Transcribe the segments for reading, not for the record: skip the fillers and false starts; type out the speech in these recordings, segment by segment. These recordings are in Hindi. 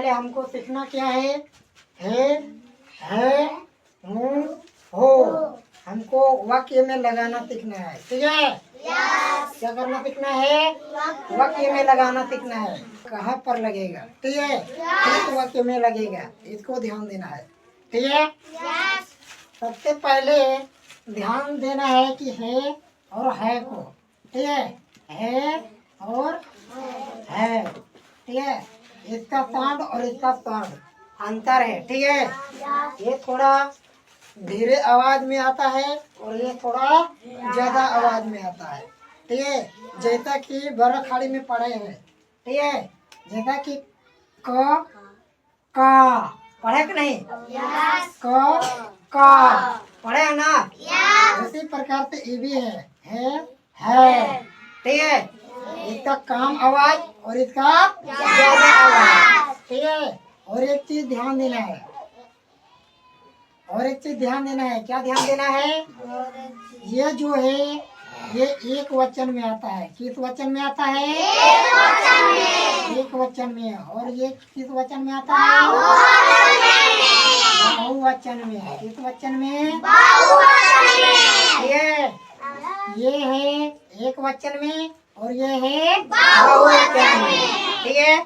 पहले हमको सीखना क्या है, हूँ, हो। हमको वाक्य में लगाना सीखना है, ठीक है। क्या करना सीखना है? वाक्य में लगाना सीखना है। कहाँ पर लगेगा, ठीक है, किस वाक्य में लगेगा, इसको ध्यान देना है, ठीक है। सबसे पहले ध्यान देना है कि है और है को, ठीक है और है, ठीक है। इसका साउंड और इसका साउंड अंतर है, ठीक है। ये थोड़ा धीरे आवाज में आता है और ये थोड़ा ज्यादा आवाज में आता है, ठीक है। जैसा कि बड़ा खाड़ी में पढ़े हैं, ठीक है। जैसा कि क का पढ़े कि नहीं, का पढ़े है ना। उसी प्रकार से ये भी है, ठीक है। इसका काम आवाज और इसका ज्यादा आवाज, ठीक है। और एक चीज ध्यान देना है, क्या ध्यान देना है? ये जो है ये एक वचन में आता है। किस वचन में आता है? एक वचन में। और ये किस वचन में आता है? बहुवचन में। किस वचन में? ये है एक वचन में और ये है बहुवचन में, ठीक है।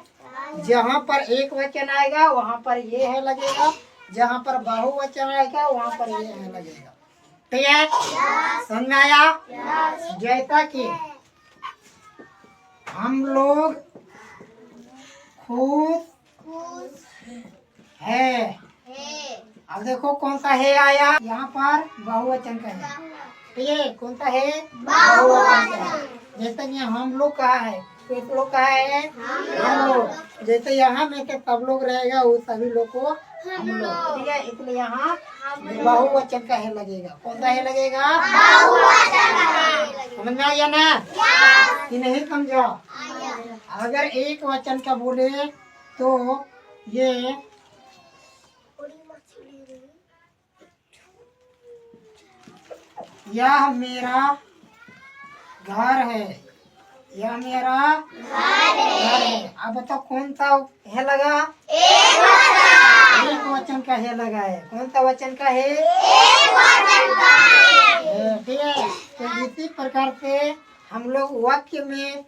जहाँ पर एक वचन आएगा वहाँ पर ये है लगेगा, जहाँ पर बहुवचन आएगा वहाँ पर ये है लगेगा, ठीक है। समझ में आया? जैसा कि हम लोग खुश है। अब देखो कौन सा है आया, यहाँ पर बहुवचन का है, ठीक है। कौन सा है? बहुवचन का है। जैसे कि हम लोग कहा है, किस लोग कहा है? हम लोग। जैसे यहाँ में से सब लोग रहेगा वो सभी लोग को हम लोग, ठीक है। इसलिए यहाँ बहुवचन का है लगेगा। कौन सा है लगेगा? समझ में आया ना कि नहीं समझा? अगर एक वचन का बोले तो ये यह मेरा घर है, यह मेरा घर है। अब बताओ कौन सा है लगा? एक वचन का है लगा है। कौन सा वचन का है? ठीक है। तो इसी प्रकार से हम लोग वाक्य में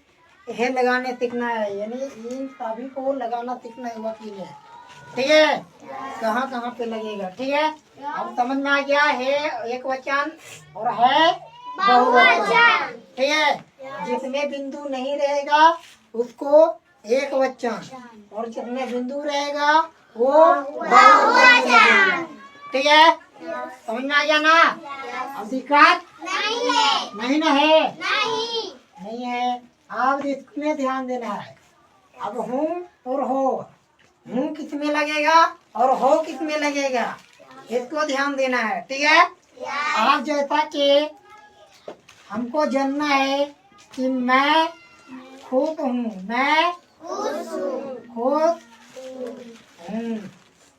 है लगाने सीखना है, यानी इन सभी को लगाना सीखना है वाक्य में, ठीक है। कहाँ कहाँ पे लगेगा, ठीक है। अब समझ में आ गया है एक वचन और है बहुवचन, ठीक है। जिसमें बिंदु नहीं रहेगा उसको एक वचन, और जिसमें बिंदु रहेगा वो बहुवचन, ठीक है। समझ में आ गया ना? अब दिक्कत नहीं ना है? नहीं है। अब इसमें ध्यान देना है। अब हूँ और हो, हूँ किस में लगेगा और हो किस में लगेगा, इसको ध्यान देना है, ठीक है। आप जैसा कि हमको जानना है कि मैं खुश हूँ, मैं खुश हूँ।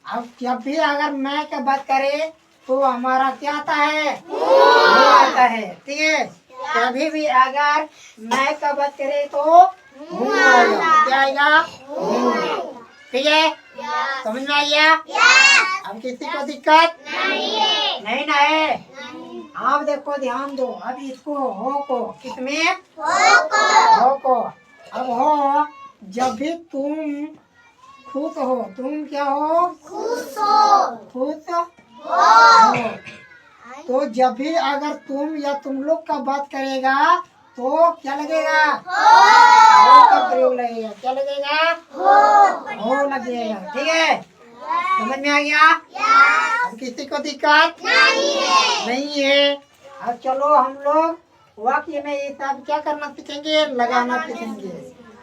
अब जब भी अगर मैं का बात करे तो हमारा क्या आता है? आता है, ठीक है। कभी भी अगर मैं का बात करे तो क्या आएगा? ठीक है। समझ में आया? अब किसी को दिक्कत नहीं ना है? आप देखो ध्यान दो। अब इसको हो को किसमें? हो को। अब हो, जब भी तुम खुश हो, तुम क्या हो? खुश हो। तो जब भी अगर तुम या तुम लोग का बात करेगा तो क्या लगेगा? हो का प्रयोग लगेगा। क्या लगेगा? हो लगेगा, ठीक है। समझ में आ गया? अब किसी को दिक्कत नहीं है? अब चलो हम लोग वाक्य में ये सब क्या करना सीखेंगे? लगाना सीखेंगे।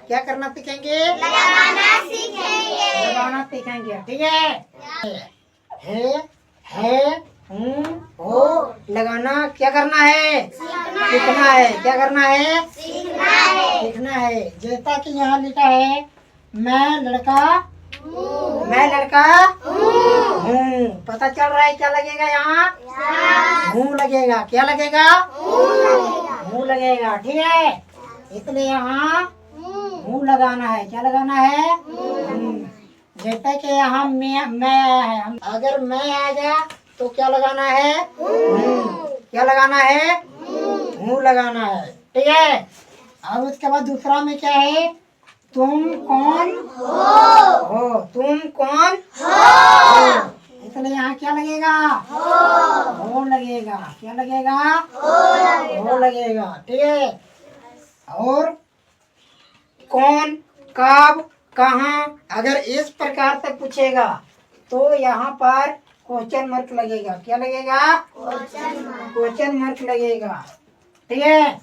क्या करना सीखेंगे? लगाना सीखेंगे, ठीक है, हूँ, हो लगाना क्या करना है? सीखना है। क्या करना है? सीखना है। जैसा कि यहाँ लिखा है मैं लड़का हूँ। पता चल रहा है क्या लगेगा यहाँ? हूँ लगेगा। क्या लगेगा? हूँ लगेगा, ठीक है। इसलिए यहाँ हूँ लगाना है। क्या लगाना है? जैसे कि यहाँ मैं आया है, अगर मैं आ गया तो क्या लगाना है? क्या लगाना है? हूँ लगाना है। ठीक है। अब उसके बाद दूसरा में क्या है? तुम कौन हो? तुम कौन हो? इसलिए यहाँ क्या लगेगा? हो लगेगा। क्या लगेगा? हो लगेगा। ठीक है। और कौन, कब, कहाँ, अगर इस प्रकार से पूछेगा तो यहाँ पर क्वेश्चन मार्क लगेगा। क्या लगेगा? क्वेश्चन मार्क लगेगा। ठीक है।